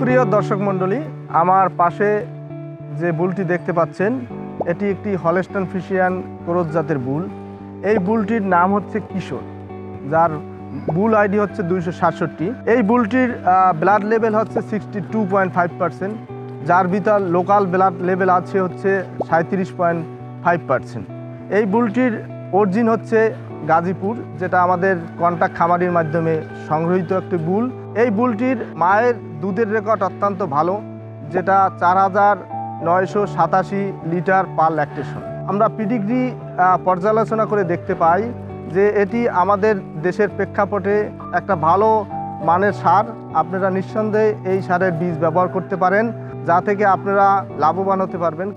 সুপ্রিয় দর্শক মণ্ডলী, আমার পাশে যে বুলটি দেখতে পাচ্ছেন এটি একটি হলস্টাইন ফ্রিজিয়ান ক্রস জাতের বুল। এই বুলটির নাম হচ্ছে কিশোর, যার বুল আইডি হচ্ছে 267। এই বুলটির ব্লাড লেভেল হচ্ছে 62.5%, যার ভিতর লোকাল ব্লাড লেভেল আছে হচ্ছে 37.5%। এই বুলটির অরিজিন হচ্ছে গাজীপুর, যেটা আমাদের কন্টাক্ট খামারির মাধ্যমে সংগ্রহীত একটি বুল। এই বুলটির মায়ের দুধের রেকর্ড অত্যন্ত ভালো, যেটা 4987 লিটার পার ল্যাকটেশন। আমরা পিডিগ্রি পর্যালোচনা করে দেখতে পাই যে এটি আমাদের দেশের প্রেক্ষাপটে একটা ভালো মানের সার। আপনারা নিঃসন্দেহে এই সারের বীজ ব্যবহার করতে পারেন, যা থেকে আপনারা লাভবান হতে পারবেন।